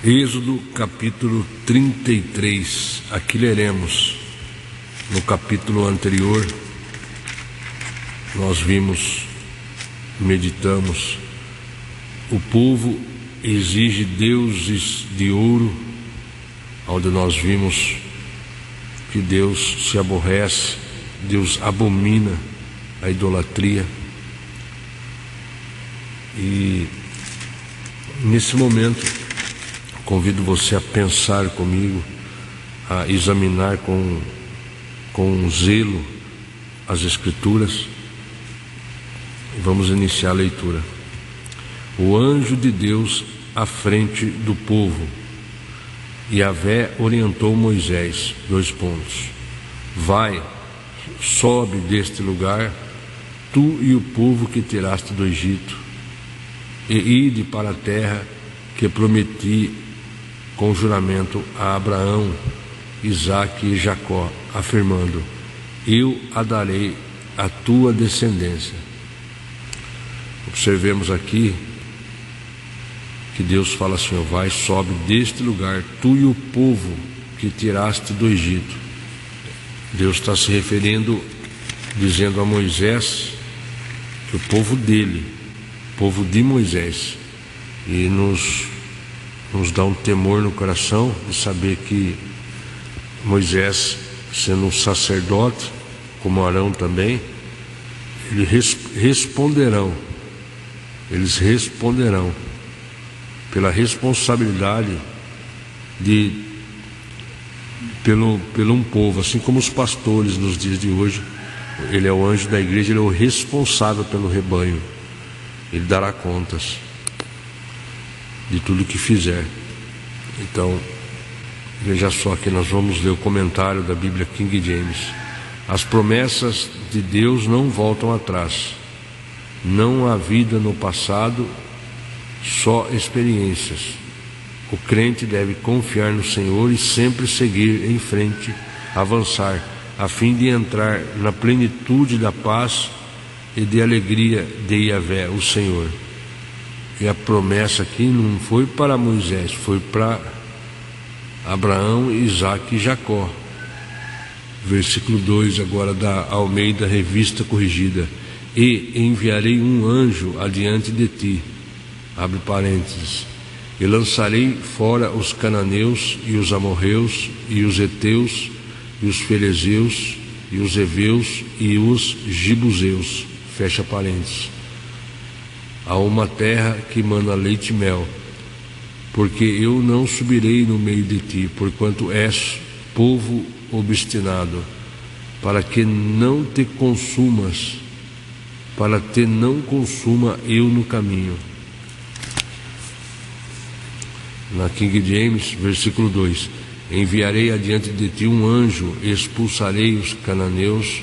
Êxodo capítulo 33, aqui leremos. No capítulo anterior, nós vimos, meditamos, o povo exige deuses de ouro, onde nós vimos que Deus se aborrece, Deus abomina a idolatria. E nesse momento, convido você a pensar comigo, a examinar com zelo as Escrituras. Vamos iniciar a leitura. O anjo de Deus à frente do povo. Yahvé orientou Moisés, : Vai, sobe deste lugar, tu e o povo que tiraste do Egito, e ide para a terra que prometi com juramento a Abraão, Isaque e Jacó, afirmando: eu a darei à tua descendência. Observemos aqui que Deus fala assim: vai, sobe deste lugar, tu e o povo que tiraste do Egito. Deus está se referindo, dizendo a Moisés que o povo dele, o povo de Moisés, e nos dá um temor no coração de saber que Moisés, sendo um sacerdote, como Arão também, eles responderão pela responsabilidade pelo um povo, assim como os pastores nos dias de hoje. Ele é o anjo da igreja, ele é o responsável pelo rebanho, ele dará contas de tudo que fizer. Então, veja só que nós vamos ler o comentário da Bíblia King James. As promessas de Deus não voltam atrás. Não há vida no passado, só experiências. O crente deve confiar no Senhor e sempre seguir em frente, avançar, a fim de entrar na plenitude da paz e de alegria de Yahvé, o Senhor. E a promessa aqui não foi para Moisés, foi para Abraão, Isaque e Jacó. Versículo 2 agora da Almeida Revista Corrigida. E enviarei um anjo adiante de ti, abre parênteses, e lançarei fora os cananeus e os amorreus e os heteus e os ferezeus e os heveus e os jebuseus, fecha parênteses, a uma terra que mana leite e mel, porque eu não subirei no meio de ti, porquanto és povo obstinado, para que não te consumas, para te não consuma eu no caminho. Na King James, versículo 2: enviarei adiante de ti um anjo, expulsarei os cananeus,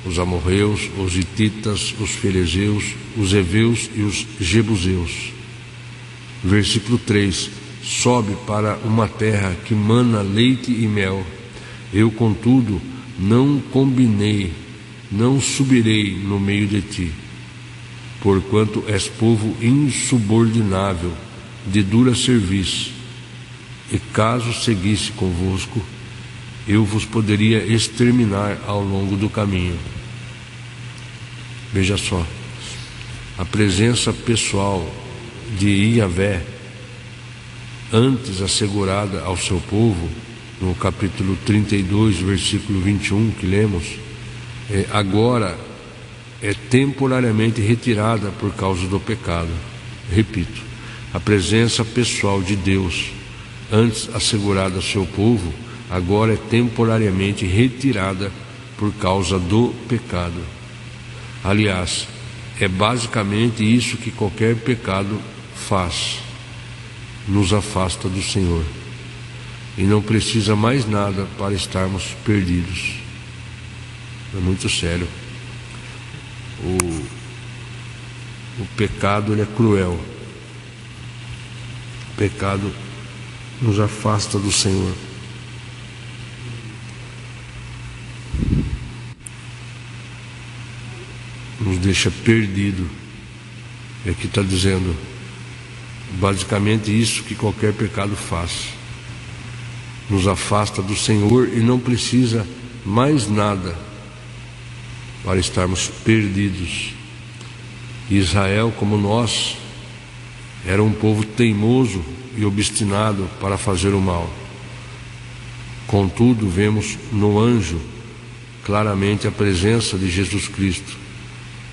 os amorreus, os hititas, os ferezeus, os heveus e os jebuseus. Versículo 3: sobe para uma terra que mana leite e mel. Eu, contudo, não subirei no meio de ti, porquanto és povo insubordinável, de dura serviço, e caso seguisse convosco, eu vos poderia exterminar ao longo do caminho. Veja só, a presença pessoal de Yahvé, antes assegurada ao seu povo, no capítulo 32, versículo 21, que lemos, agora é temporariamente retirada por causa do pecado. Repito, a presença pessoal de Deus, antes assegurada ao seu povo, agora é temporariamente retirada por causa do pecado. Aliás, é basicamente isso que qualquer pecado faz: nos afasta do Senhor, e não precisa mais nada para estarmos perdidos. É muito sério. O pecado, ele é cruel. O pecado nos afasta do Senhor. Nos deixa perdido. E aqui está dizendo: Basicamente isso que qualquer pecado faz. Nos afasta do Senhor e não precisa mais nada para estarmos perdidos. Israel, como nós, era um povo teimoso e obstinado para fazer o mal. Contudo, vemos no anjo claramente a presença de Jesus Cristo,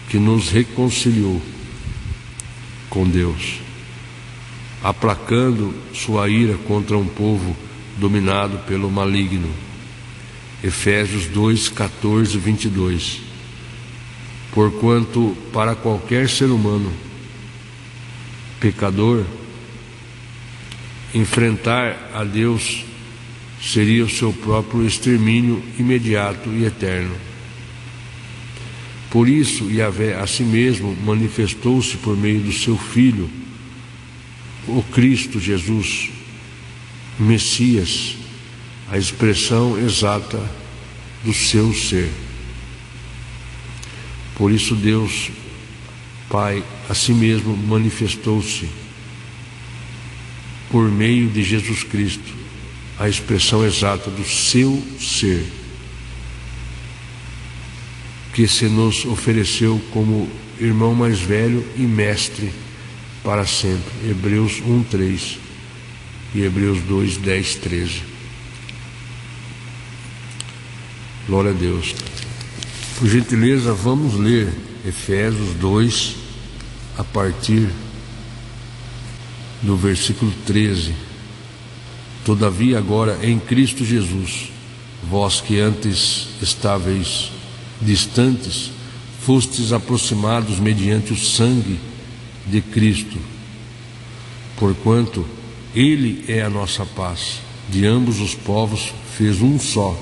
que nos reconciliou com Deus, aplacando sua ira contra um povo dominado pelo maligno. Efésios 2, 14, 22. Porquanto para qualquer ser humano pecador, enfrentar a Deus seria o seu próprio extermínio imediato e eterno. Por isso, Yahvé a si mesmo manifestou-se por meio do seu Filho, o Cristo Jesus, Messias, a expressão exata do seu ser. Por isso Deus, Pai, a si mesmo manifestou-se por meio de Jesus Cristo, a expressão exata do seu ser, que se nos ofereceu como irmão mais velho e mestre para sempre. Hebreus 1:3 e Hebreus 2:10, 13. Glória a Deus. Por gentileza, vamos ler Efésios 2, a partir do versículo 13. Todavia agora em Cristo Jesus, vós que antes estáveis distantes, fostes aproximados mediante o sangue de Cristo, porquanto Ele é a nossa paz. De ambos os povos fez um só.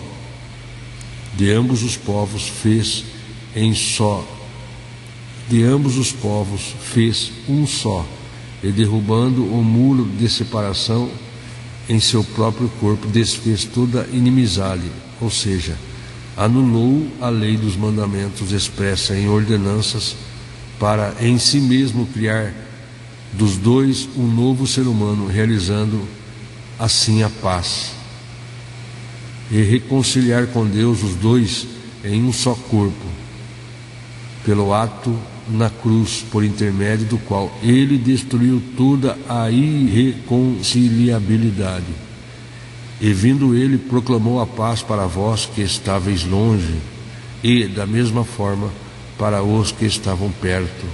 De ambos os povos fez um só, e derrubando o muro de separação em seu próprio corpo, desfez toda inimizade, ou seja, anulou a lei dos mandamentos expressa em ordenanças, para em si mesmo criar dos dois um novo ser humano, realizando assim a paz, e reconciliar com Deus os dois em um só corpo, pelo ato na cruz, por intermédio do qual Ele destruiu toda a irreconciliabilidade. E vindo Ele, proclamou a paz para vós que estáveis longe, e da mesma forma para os que estavam perto.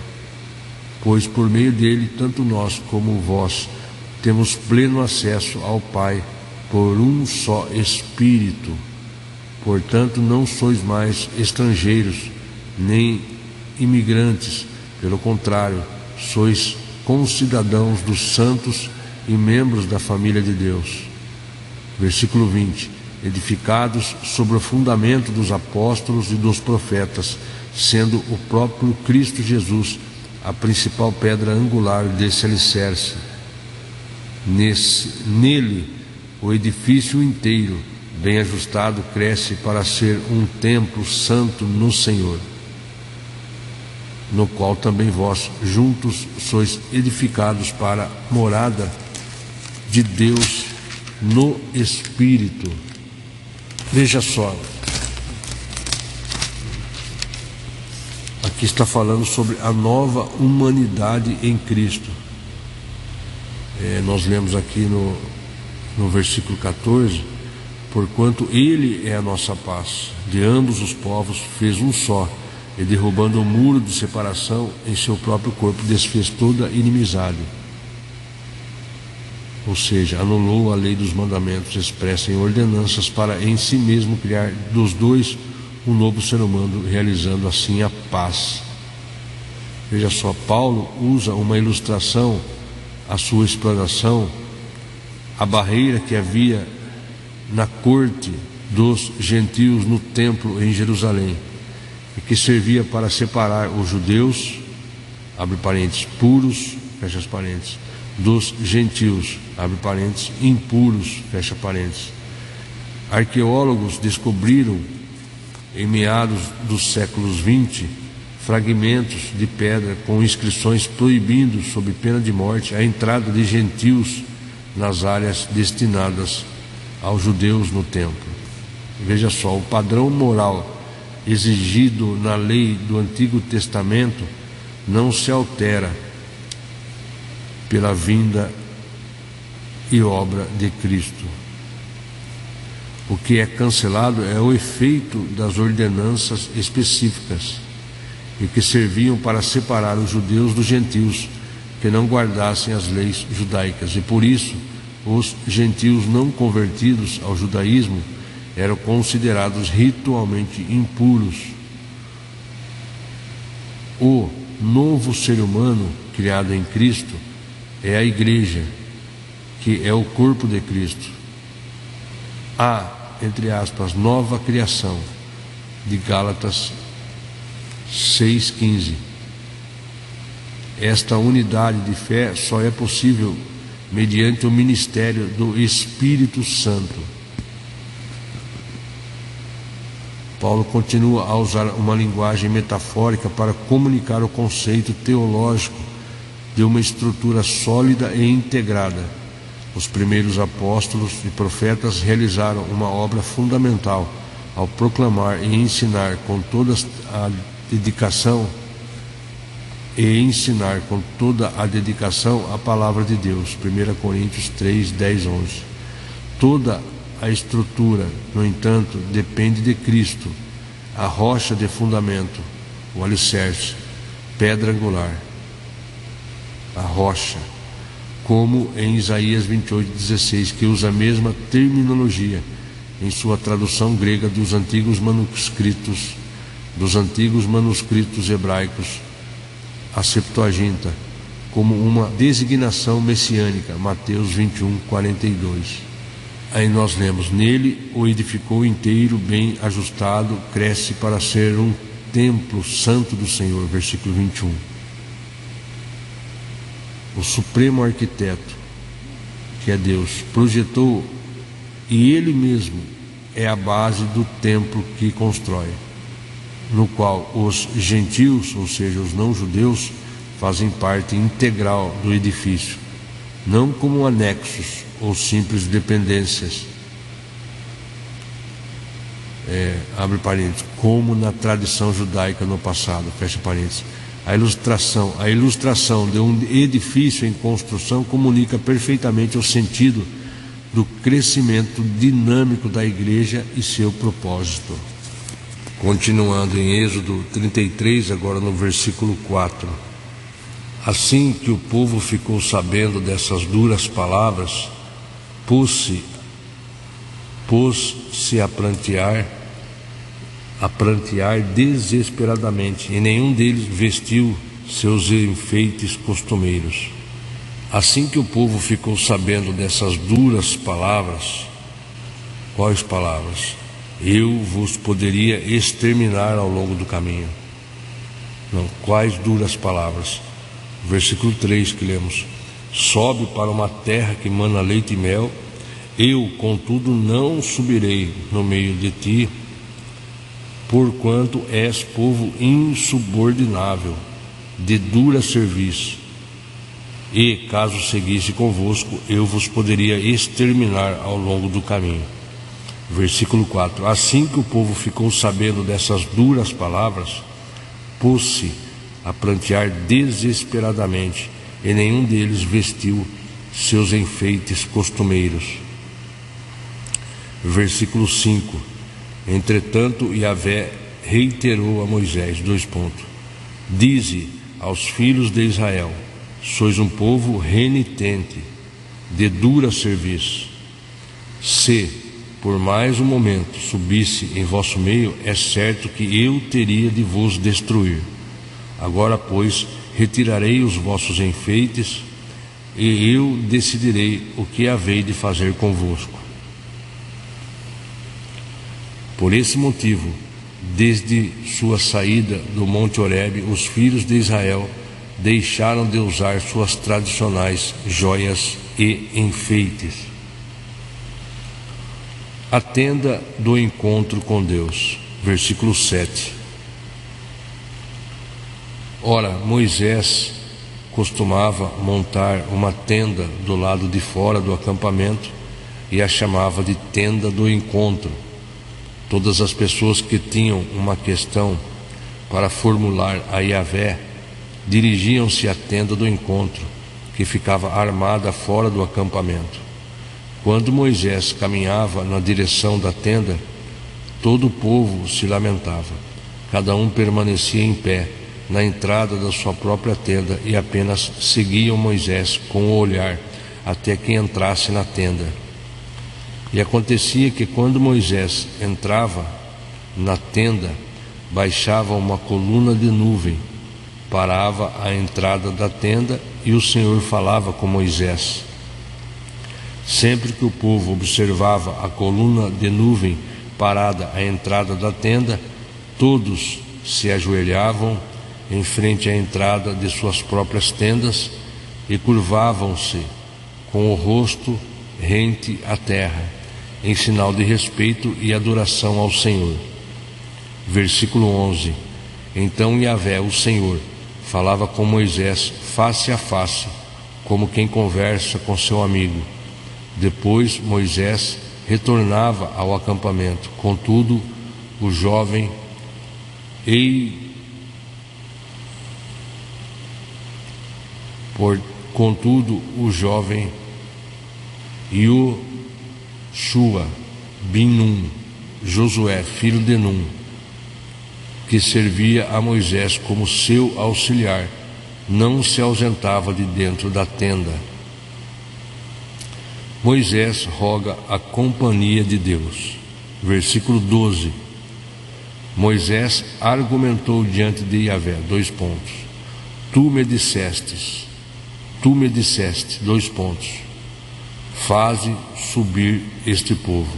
Pois por meio dele, tanto nós como vós temos pleno acesso ao Pai por um só Espírito. Portanto, não sois mais estrangeiros, nem imigrantes, pelo contrário, sois concidadãos dos santos e membros da família de Deus. Versículo 20. Edificados sobre o fundamento dos apóstolos e dos profetas, sendo o próprio Cristo Jesus a principal pedra angular desse alicerce. Nele, o edifício inteiro, bem ajustado, cresce para ser um templo santo no Senhor, no qual também vós juntos sois edificados para a morada de Deus no Espírito. Veja só, aqui está falando sobre a nova humanidade em Cristo. Nós lemos aqui no versículo 14: porquanto Ele é a nossa paz, de ambos os povos fez um só, e derrubando o muro de separação em seu próprio corpo, desfez toda inimizade. Ou seja, anulou a lei dos mandamentos expressa em ordenanças, para em si mesmo criar dos dois um novo ser humano, realizando assim a paz. Veja só, Paulo usa uma ilustração, a sua explanação, a barreira que havia na corte dos gentios no templo em Jerusalém, e que servia para separar os judeus, abre parênteses, puros, fecha as parênteses, dos gentios, abre parênteses, impuros, fecha parênteses. Arqueólogos descobriram, em meados dos séculos 20, fragmentos de pedra com inscrições proibindo, sob pena de morte, a entrada de gentios nas áreas destinadas aos judeus no templo. Veja só, o padrão moral exigido na lei do Antigo Testamento não se altera pela vinda e obra de Cristo. O que é cancelado é o efeito das ordenanças específicas e que serviam para separar os judeus dos gentios que não guardassem as leis judaicas. E por isso, os gentios não convertidos ao judaísmo eram considerados ritualmente impuros. O novo ser humano criado em Cristo é a igreja, que é o corpo de Cristo. A, entre aspas, nova criação, de Gálatas 6,15. Esta unidade de fé só é possível mediante o ministério do Espírito Santo. Paulo continua a usar uma linguagem metafórica para comunicar o conceito teológico de uma estrutura sólida e integrada. Os primeiros apóstolos e profetas realizaram uma obra fundamental ao proclamar e ensinar com toda a dedicação a palavra de Deus. 1 Coríntios 3, 10, 11. Toda a estrutura, no entanto, depende de Cristo, a rocha de fundamento, o alicerce, pedra angular, a rocha, como em Isaías 28:16, que usa a mesma terminologia em sua tradução grega dos antigos manuscritos hebraicos, a Septuaginta, como uma designação messiânica, Mateus 21:42. Aí nós lemos: nele o edificou inteiro, bem ajustado, cresce para ser um templo santo do Senhor, versículo 21. O supremo arquiteto, que é Deus, projetou, e ele mesmo é a base do templo que constrói, no qual os gentios, ou seja, os não-judeus, fazem parte integral do edifício, não como anexos ou simples dependências, abre parênteses, como na tradição judaica no passado, fecha parênteses. A ilustração de um edifício em construção comunica perfeitamente o sentido do crescimento dinâmico da igreja e seu propósito. Continuando em Êxodo 33, agora no versículo 4. Assim que o povo ficou sabendo dessas duras palavras, pôs-se a prantear desesperadamente, e nenhum deles vestiu seus enfeites costumeiros. Assim que o povo ficou sabendo dessas duras palavras, quais palavras? Eu vos poderia exterminar ao longo do caminho. Não, quais duras palavras? Versículo 3 que lemos: sobe para uma terra que mana leite e mel, eu, contudo, não subirei no meio de ti, porquanto és povo insubordinável, de dura serviço, e caso seguisse convosco, eu vos poderia exterminar ao longo do caminho. Versículo 4: assim que o povo ficou sabendo dessas duras palavras, pôs-se a prantear desesperadamente, e nenhum deles vestiu seus enfeites costumeiros. Versículo 5: entretanto, Yahvé reiterou a Moisés, dize aos filhos de Israel: sois um povo renitente, de dura serviço. Se por mais um momento subisse em vosso meio, é certo que eu teria de vos destruir. Agora, pois, retirarei os vossos enfeites, e eu decidirei o que havei de fazer convosco. Por esse motivo, desde sua saída do Monte Horebe, os filhos de Israel deixaram de usar suas tradicionais joias e enfeites. A tenda do encontro com Deus, versículo 7. Ora, Moisés costumava montar uma tenda do lado de fora do acampamento e a chamava de tenda do encontro. Todas as pessoas que tinham uma questão para formular a Yahvé dirigiam-se à tenda do encontro, que ficava armada fora do acampamento. Quando Moisés caminhava na direção da tenda, todo o povo se lamentava. Cada um permanecia em pé na entrada da sua própria tenda e apenas seguiam Moisés com o olhar até que entrasse na tenda. E acontecia que quando Moisés entrava na tenda, baixava uma coluna de nuvem, parava à entrada da tenda e o Senhor falava com Moisés. Sempre que o povo observava a coluna de nuvem parada à entrada da tenda, todos se ajoelhavam em frente à entrada de suas próprias tendas e curvavam-se com o rosto rente à terra, em sinal de respeito e adoração ao Senhor. Versículo 11. Então Yahvé, o Senhor, falava com Moisés face a face, como quem conversa com seu amigo. Depois Moisés retornava ao acampamento. Contudo, o jovem Ioshua bin Nun, Josué, filho de Nun, que servia a Moisés como seu auxiliar, não se ausentava de dentro da tenda. Moisés roga a companhia de Deus. Versículo 12. Moisés argumentou diante de Yahvé, Tu me disseste, faze subir este povo,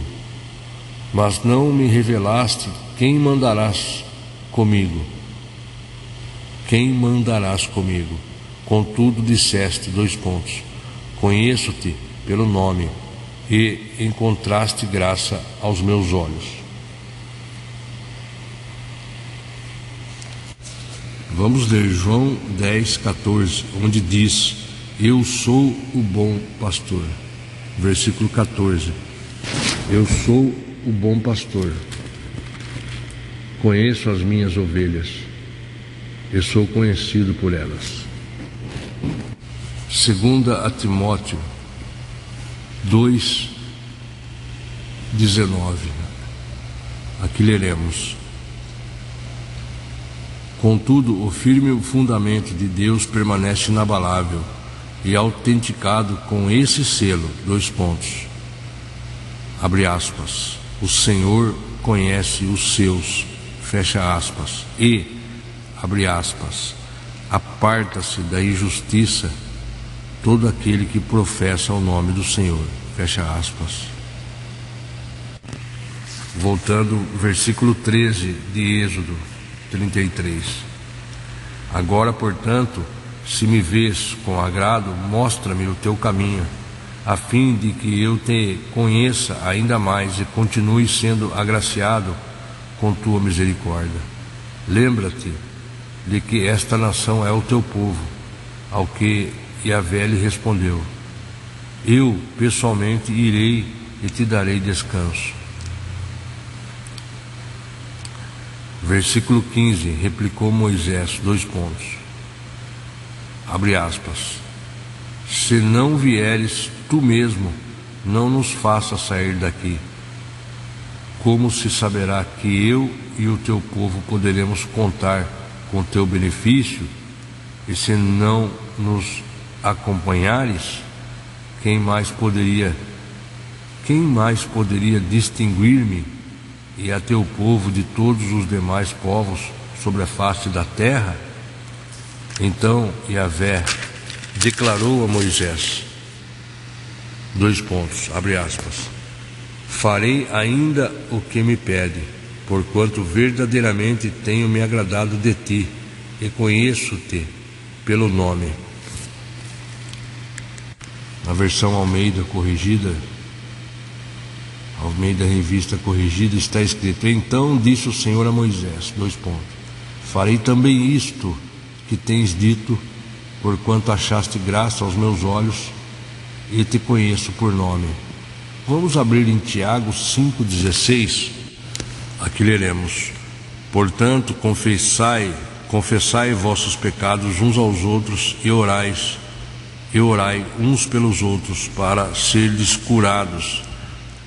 mas não me revelaste quem mandarás comigo. Contudo disseste, conheço-te pelo nome, e encontraste graça aos meus olhos. Vamos ler João 10:14, onde diz: Eu sou o bom pastor. Versículo 14. Eu sou o bom pastor. Conheço as minhas ovelhas e sou conhecido por elas. 2 a Timóteo 2:19. Aqui leremos: Contudo, o firme fundamento de Deus permanece inabalável e autenticado com esse selo, abre aspas, o Senhor conhece os seus, fecha aspas, e, abre aspas, aparta-se da injustiça todo aquele que professa o nome do Senhor, fecha aspas. Voltando, versículo 13 de Êxodo 33. Agora, portanto, se me vês com agrado, mostra-me o teu caminho, a fim de que eu te conheça ainda mais e continue sendo agraciado com tua misericórdia. Lembra-te de que esta nação é o teu povo. Ao que Yahvé lhe respondeu: Eu pessoalmente irei e te darei descanso. Versículo 15, replicou Moisés, abre aspas, se não vieres tu mesmo, não nos faça sair daqui. Como se saberá que eu e o teu povo poderemos contar com teu benefício? E se não nos acompanhares, quem mais poderia distinguir-me e a teu povo de todos os demais povos sobre a face da terra? Então Yahvé declarou a Moisés, abre aspas, farei ainda o que me pede, porquanto verdadeiramente tenho me agradado de ti e conheço-te pelo nome. Na versão Almeida Revista Corrigida, está escrito: Então disse o Senhor a Moisés, farei também isto que tens dito, porquanto achaste graça aos meus olhos e te conheço por nome. Vamos abrir em Tiago 5,16. Aqui leremos: portanto, confessai vossos pecados uns aos outros e orai uns pelos outros para serdes curados.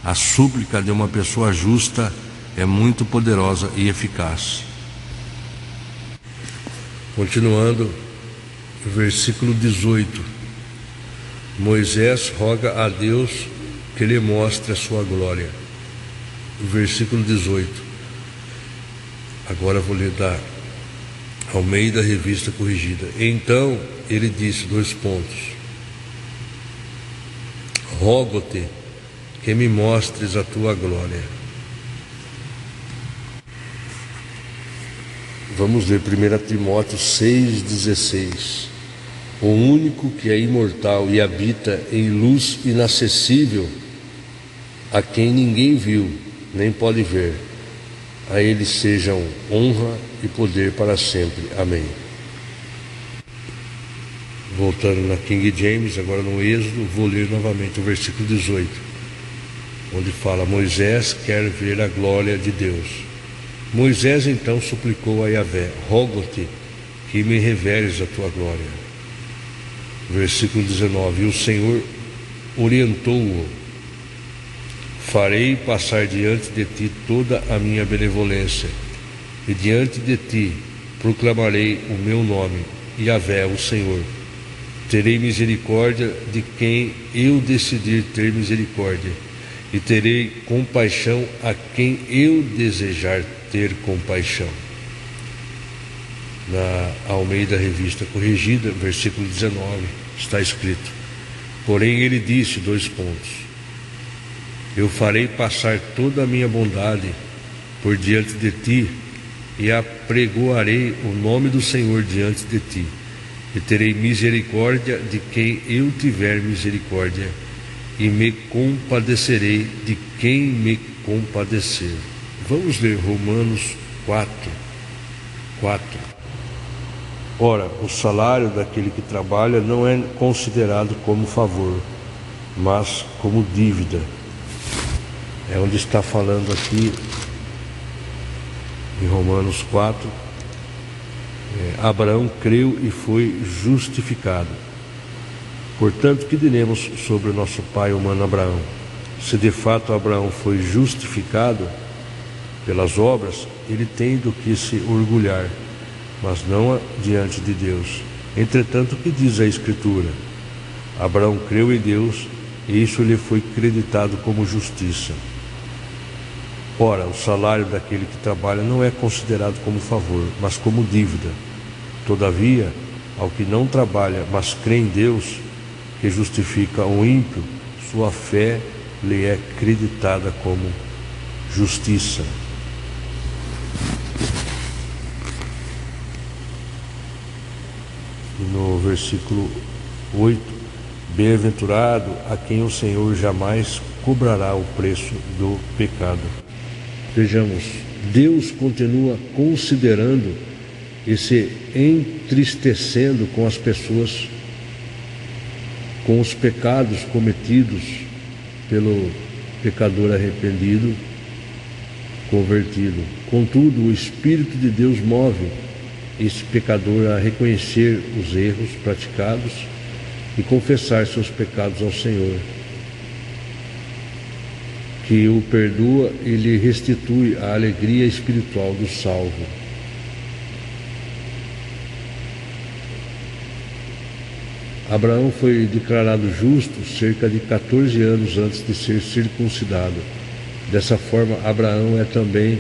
A súplica de uma pessoa justa é muito poderosa e eficaz. Continuando, versículo 18: Moisés roga a Deus que lhe mostre a sua glória. Versículo 18. Agora vou ler da Almeida Revista Corrigida. Então ele disse, rogo-te que me mostres a tua glória. Vamos ler 1 Timóteo 6,16. O único que é imortal e habita em luz inacessível, a quem ninguém viu, nem pode ver, a ele sejam honra e poder para sempre. Amém. Voltando na King James, agora no Êxodo, vou ler novamente o versículo 18, onde fala: Moisés quer ver a glória de Deus. Moisés então suplicou a Yahvé: rogo-te que me reveles a tua glória. Versículo 19: E o Senhor orientou-o: farei passar diante de ti toda a minha benevolência, e diante de ti proclamarei o meu nome, Yahvé, o Senhor. Terei misericórdia de quem eu decidir ter misericórdia, e terei compaixão a quem eu desejar ter compaixão. Na Almeida Revista Corrigida, versículo 19, está escrito: porém ele disse, eu farei passar toda a minha bondade por diante de ti, e apregoarei o nome do Senhor diante de ti, e terei misericórdia de quem eu tiver misericórdia, e me compadecerei de quem me compadecer. Vamos ler Romanos 4. Ora, o salário daquele que trabalha não é considerado como favor, mas como dívida. É onde está falando aqui em Romanos 4. Abraão creu e foi justificado. Portanto, que diremos sobre o nosso pai humano Abraão? Se de fato Abraão foi justificado pelas obras, ele tem do que se orgulhar, mas não diante de Deus. Entretanto, o que diz a Escritura? Abraão creu em Deus, e isso lhe foi creditado como justiça. Ora, o salário daquele que trabalha não é considerado como favor, mas como dívida. Todavia, ao que não trabalha, mas crê em Deus, que justifica o ímpio, sua fé lhe é creditada como justiça. E no versículo 8: bem-aventurado a quem o Senhor jamais cobrará o preço do pecado. Vejamos, Deus continua considerando e se entristecendo com as pessoas, com os pecados cometidos pelo pecador arrependido, convertido. Contudo, o Espírito de Deus move esse pecador a reconhecer os erros praticados e confessar seus pecados ao Senhor, que o perdoa e lhe restitui a alegria espiritual do salvo. Abraão foi declarado justo cerca de 14 anos antes de ser circuncidado. Dessa forma, Abraão é também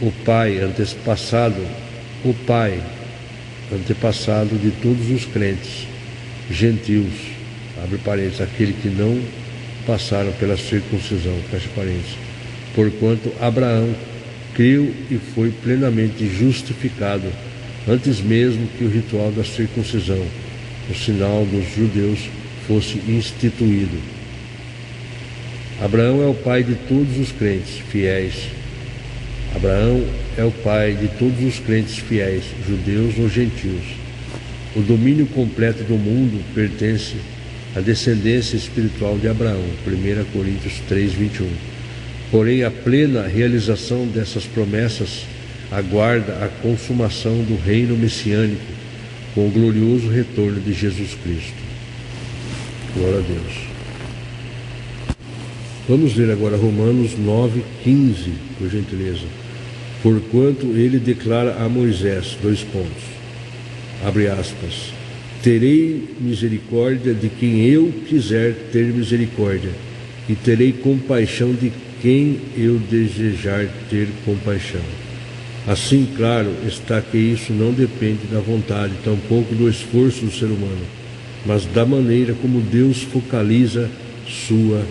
o pai antepassado de todos os crentes gentios, abre parênteses, aquele que não passaram pela circuncisão, fecha parênteses. Porquanto Abraão creu e foi plenamente justificado antes mesmo que o ritual da circuncisão, o sinal dos judeus, fosse instituído. Abraão é o pai de todos os crentes fiéis. Abraão é o pai de todos os crentes fiéis, judeus ou gentios. O domínio completo do mundo pertence à descendência espiritual de Abraão, 1 Coríntios 3:21. Porém, a plena realização dessas promessas aguarda a consumação do reino messiânico com o glorioso retorno de Jesus Cristo. Glória a Deus. Vamos ler agora Romanos 9:15, por gentileza. Porquanto ele declara a Moisés, abre aspas, terei misericórdia de quem eu quiser ter misericórdia, e terei compaixão de quem eu desejar ter compaixão. Assim, claro, está que isso não depende da vontade, tampouco do esforço do ser humano, mas da maneira como Deus focaliza sua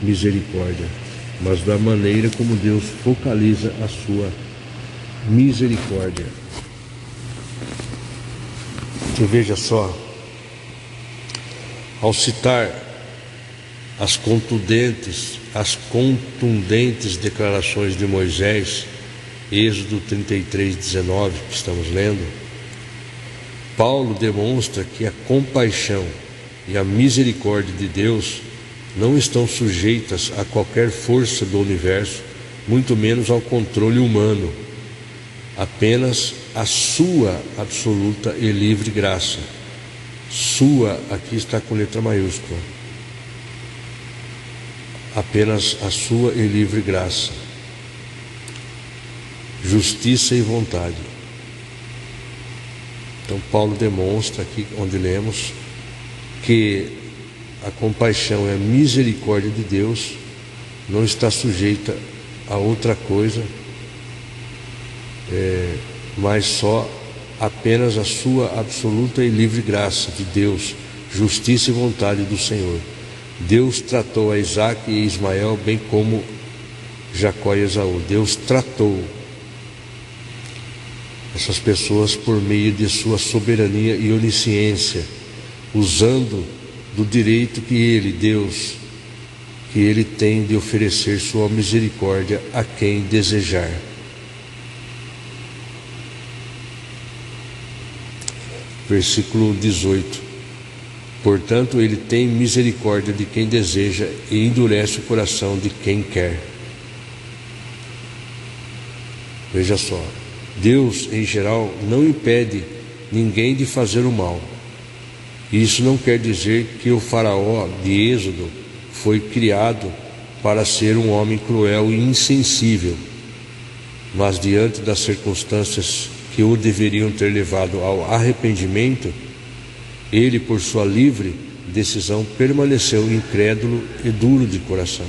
misericórdia. A sua misericórdia. Você veja só, ao citar as contundentes declarações de Moisés, Êxodo 33:19, que estamos lendo, Paulo demonstra que a compaixão e a misericórdia de Deus não estão sujeitas a qualquer força do universo, muito menos ao controle humano, apenas a sua absoluta e livre graça. Sua, aqui está com letra maiúscula. Apenas a sua e livre graça, justiça e vontade. Então Paulo demonstra aqui, onde lemos, que a compaixão e a misericórdia de Deus não está sujeita a outra coisa, mas só apenas a sua absoluta e livre graça de Deus, justiça e vontade do Senhor. Deus tratou a Isaac e Ismael bem como Jacó e Esaú. Deus tratou essas pessoas por meio de sua soberania e onisciência, usando do direito que ele tem de oferecer sua misericórdia a quem desejar. Versículo 18. Portanto, ele tem misericórdia de quem deseja e endurece o coração de quem quer. Veja só, Deus, em geral, não impede ninguém de fazer o mal. Isso não quer dizer que o faraó de Êxodo foi criado para ser um homem cruel e insensível, mas diante das circunstâncias que o deveriam ter levado ao arrependimento, ele, por sua livre decisão, permaneceu incrédulo e duro de coração.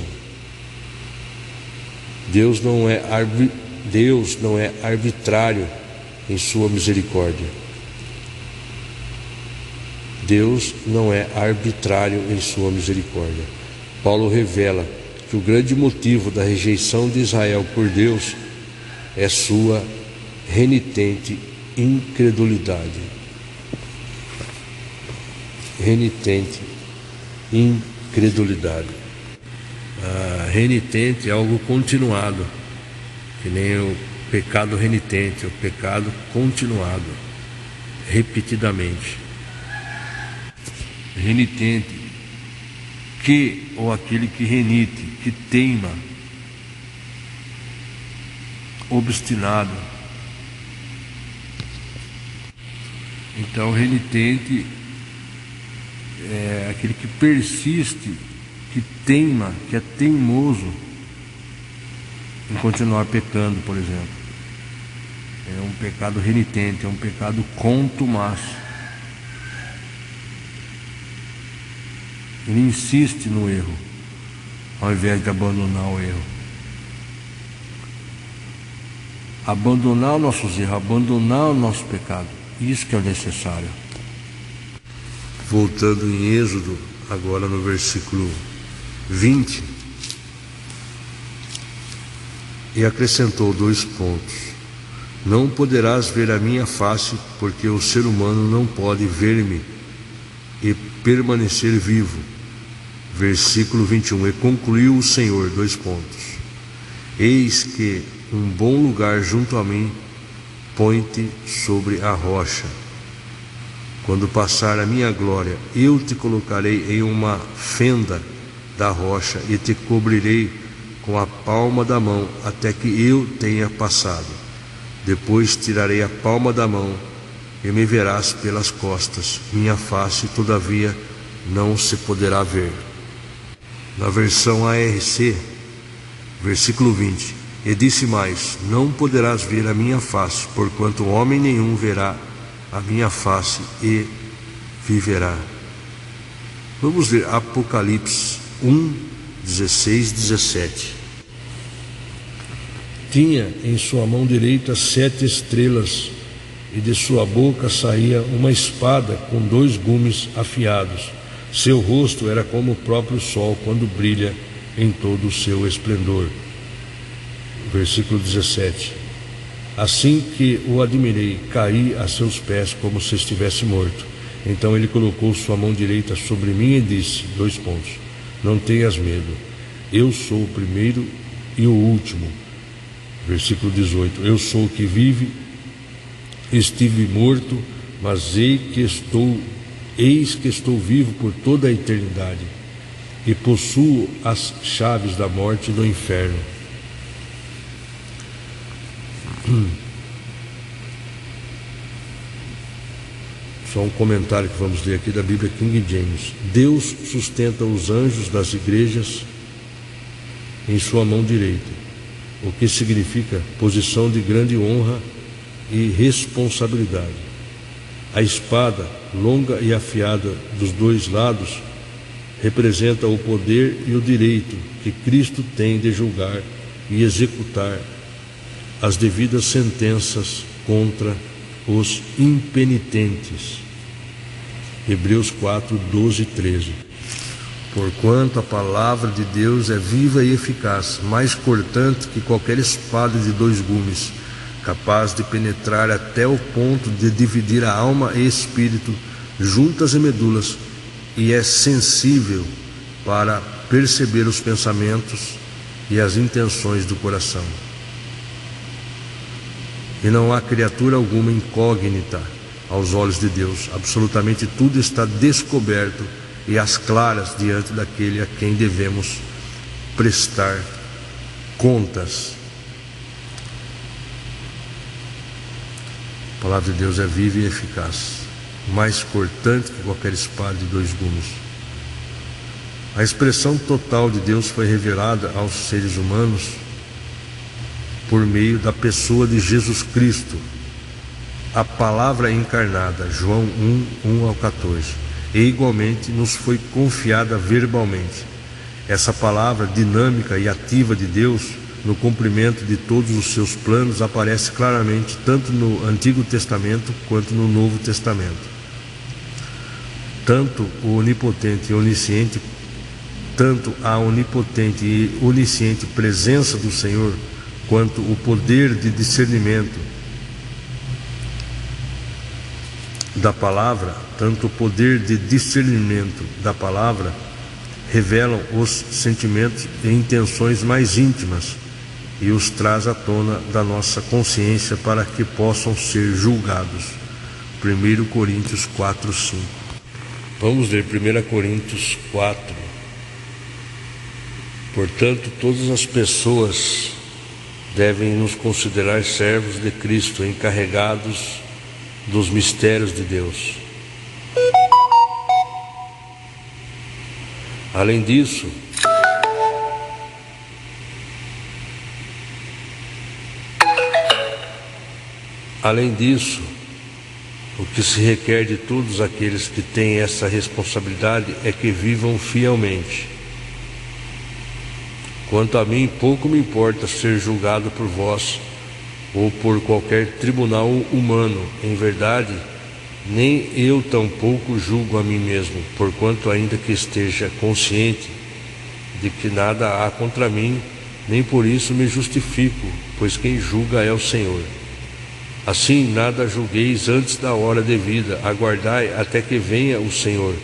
Deus não é arbitrário em sua misericórdia. Deus não é arbitrário em sua misericórdia. Paulo revela que o grande motivo da rejeição de Israel por Deus é sua renitente incredulidade. Renitente é algo continuado, que nem o pecado renitente, o pecado continuado, repetidamente. Renitente, ou aquele que renite, que teima, obstinado. Então, renitente é aquele que persiste, que teima, que é teimoso em continuar pecando, por exemplo. É um pecado renitente, é um pecado contumaz. Ele insiste no erro, ao invés de abandonar o erro. Abandonar os nossos erros, abandonar o nosso pecado, isso que é o necessário. Voltando em Êxodo, agora no versículo 20, e acrescentou 2 pontos. Não poderás ver a minha face, porque o ser humano não pode ver-me e permanecer vivo. Versículo 21, e concluiu o Senhor, 2 pontos. Eis que um bom lugar junto a mim, põe-te sobre a rocha. Quando passar a minha glória, eu te colocarei em uma fenda da rocha e te cobrirei com a palma da mão até que eu tenha passado. Depois tirarei a palma da mão e me verás pelas costas. Minha face, todavia, não se poderá ver. Na versão ARC, versículo 20: E disse mais: Não poderás ver a minha face, porquanto homem nenhum verá a minha face e viverá. Vamos ler Apocalipse 1, 16, 17. Tinha em sua mão direita 7 estrelas, e de sua boca saía uma espada com 2 gumes afiados. Seu rosto era como o próprio sol quando brilha em todo o seu esplendor. Versículo 17. Assim que o admirei, caí a seus pés como se estivesse morto. Então ele colocou sua mão direita sobre mim e disse, 2 pontos: Não tenhas medo, eu sou o primeiro e o último. Versículo 18. Eu sou o que vive, estive morto, mas eis que estou vivo por toda a eternidade, e possuo as chaves da morte e do inferno. Só um comentário que vamos ler aqui da Bíblia King James. Deus sustenta os anjos das igrejas em sua mão direita, o que significa posição de grande honra e responsabilidade. A espada, longa e afiada dos 2 lados, representa o poder e o direito que Cristo tem de julgar e executar as devidas sentenças contra os impenitentes. Hebreus 4, 12 e 13. Porquanto a palavra de Deus é viva e eficaz, mais cortante que qualquer espada de 2 gumes, capaz de penetrar até o ponto de dividir a alma e espírito, juntas e medulas, e é sensível para perceber os pensamentos e as intenções do coração. E não há criatura alguma incógnita aos olhos de Deus. Absolutamente tudo está descoberto e às claras diante daquele a quem devemos prestar contas. A palavra de Deus é viva e eficaz, mais cortante que qualquer espada de 2 gumes. A expressão total de Deus foi revelada aos seres humanos por meio da pessoa de Jesus Cristo, a palavra encarnada, João 1, 1 ao 14, e igualmente nos foi confiada verbalmente. Essa palavra dinâmica e ativa de Deus, no cumprimento de todos os seus planos, aparece claramente tanto no Antigo Testamento quanto no Novo Testamento. Tanto a onipotente e onisciente presença do Senhor, quanto o poder de discernimento da palavra, revelam os sentimentos e intenções mais íntimas e os traz à tona da nossa consciência para que possam ser julgados. 1 Coríntios 4, 5. Vamos ler 1 Coríntios 4. Portanto, todas as pessoas devem nos considerar servos de Cristo, encarregados dos mistérios de Deus. Além disso, o que se requer de todos aqueles que têm essa responsabilidade é que vivam fielmente. Quanto a mim, pouco me importa ser julgado por vós ou por qualquer tribunal humano. Em verdade, nem eu tampouco julgo a mim mesmo, porquanto ainda que esteja consciente de que nada há contra mim, nem por isso me justifico, pois quem julga é o Senhor. Assim, nada julgueis antes da hora devida, aguardai até que venha o Senhor,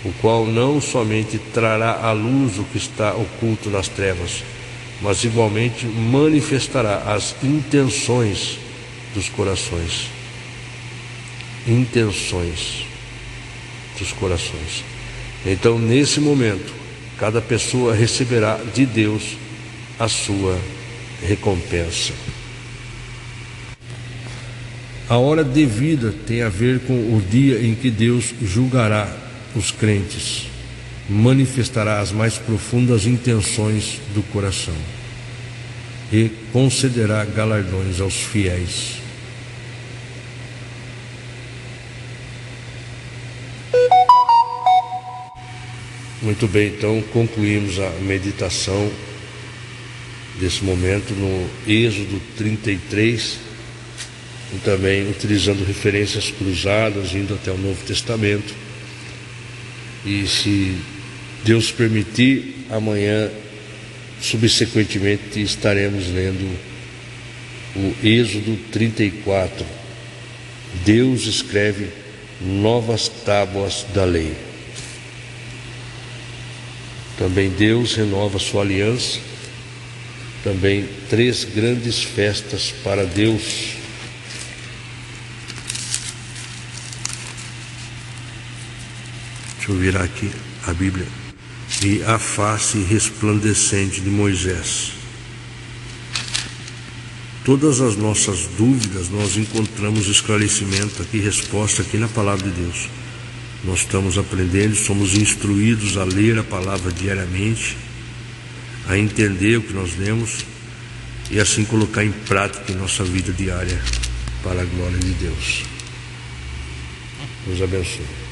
o qual não somente trará à luz o que está oculto nas trevas, mas igualmente manifestará as intenções dos corações. Intenções. dos corações. Então, nesse momento, cada pessoa receberá de Deus a sua recompensa. A hora devida tem a ver com o dia em que Deus julgará os crentes, manifestará as mais profundas intenções do coração e concederá galardões aos fiéis. Muito bem, então concluímos a meditação desse momento no Êxodo 33, e também utilizando referências cruzadas, indo até o Novo Testamento. E se Deus permitir, amanhã, subsequentemente, estaremos lendo o Êxodo 34. Deus escreve novas tábuas da lei. Também Deus renova sua aliança. Também 3 grandes festas para Deus. Deixa eu virar aqui a Bíblia. E a face resplandecente de Moisés. Todas as nossas dúvidas nós encontramos esclarecimento aqui, resposta aqui na Palavra de Deus. Nós estamos aprendendo, somos instruídos a ler a Palavra diariamente, a entender o que nós lemos e assim colocar em prática em nossa vida diária para a glória de Deus. Deus abençoe.